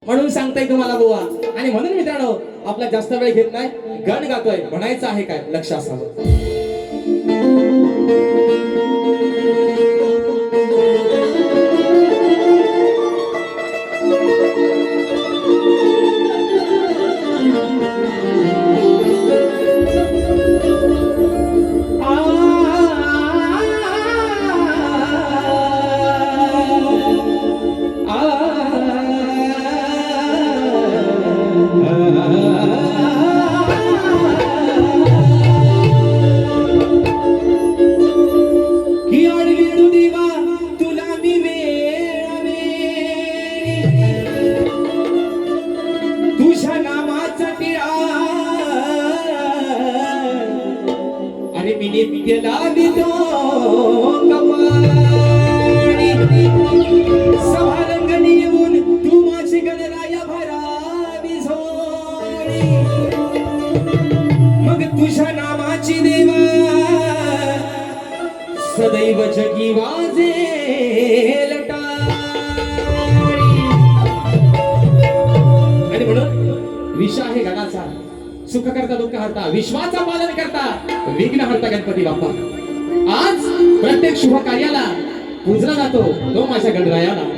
म्हणून सांगताय तुम्हाला बुवा. आणि म्हणून मित्रांनो आपला जास्त वेळ घेत नाही, गाणं गातोय, म्हणायचं आहे काय लक्ष असावं. मग तुझ्या नामाची देवा सदैव जगी वाजेल टाळी. आणि म्हणून विषय आहे गणाचा, सुख करता दुःख हरता, विश्वाचा पालन करता, विघ्न हरता गणपती बाप्पा. आज प्रत्येक शुभ कार्याला पूजला जातो तो माझ्या गणरायाला.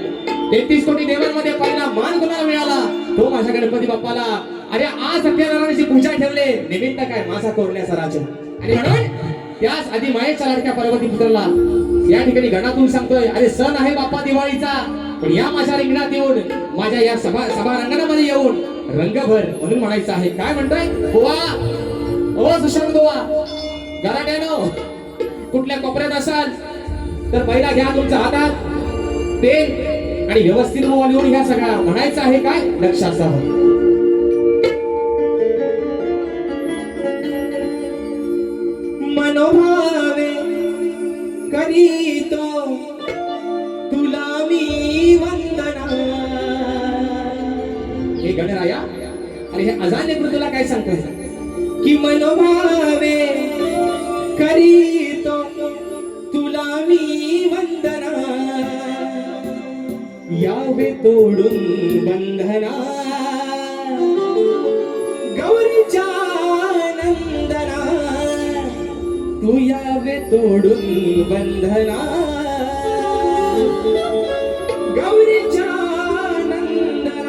33 कोटी देवांमध्ये पहिला मान कोणाला मिळाला तो माझ्या गणपती बाप्पाला. अरे आज सत्यनारायणाची पूजा ठेवले, निमित्त काय माझा कोरण्याचा राजा. आणि म्हणून त्याच आधी मायेच्या लाडक्या पार्वती पुत्राला या ठिकाणी गणातून सांगतोय, अरे सण आहे बाप्पा दिवाळीचा, पण या माझ्या रिंगणात येऊन, माझ्या या सभा रंगणामध्ये येऊन रंगभर. म्हणून म्हणायचं आहे काय म्हणतोय बुवा, ओ सुशांत बुवा, गराट्यानो कुठल्या कोपऱ्यात असाल तर पहिला घ्या तुमच्या हातात पेन आणि व्यवस्थित बुवा लिहून घ्या सगळा. म्हणायचं आहे काय लक्ष असावं. मनोभावे करीतो तुला मी वंदना. हे गणराया आणि हे अजान्य तुला काय सांगतोय की मनोभावे करीतो तुला मी वंदना. यावे तोडून बंधना गौरीच्या नंदना. तू यावे तोडून बंधना गौरीच्या नंदना.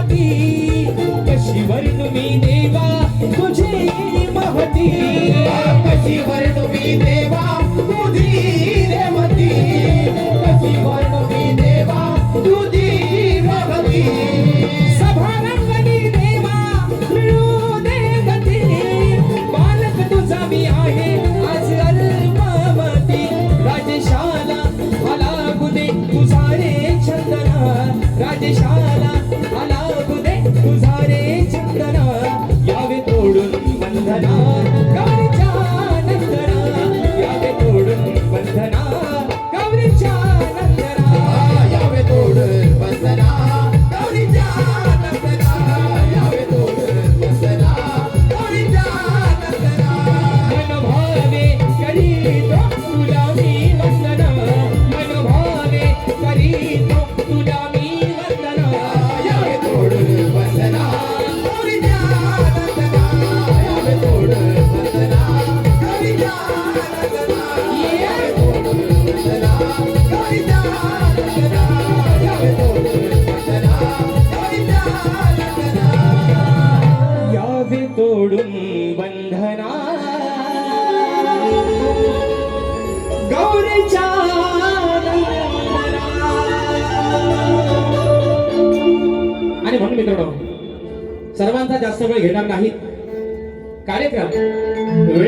रेवती कशी वर्णू मी देवा तुझी महती कशी वर्णू मी देवा तुझी रेवती कशी वर्णू मी देवा तुझी रेवती सभारंगणी देवा मिळू दे गती बालक तुझा मी आहे आज अल्पावती राजेशाला आला गुदे तुझा रे चंदना राजेशाला आला गुदे तुझा रे चंदना यावे तोडून बंधना गौरीच्या नंदना यावे तोडून बंधना गौरीच्या नंदना यावे तोडून बंधना गौरीच्या नंदना यावे तोडून बंधना गौरीच्या नंदना मनभावे करीतो तुला मी वंदना मनभावे करीतो तुला मी वंदना यावे तोडून बंधना गौरीच्या नंदना यावे तोडून बंधना गौरीच्या नंदना यावे तोडून बंधना गौरीच्या नंदना यावे तोडून बंधना गौरीच्या नंदना यावे तोडून बंधना गौरीच्या नंदना. आणि म्हणून मित्रांनो सर्वांचा जास्त वेळ घेणार नाहीत कार्यक्रम वेळ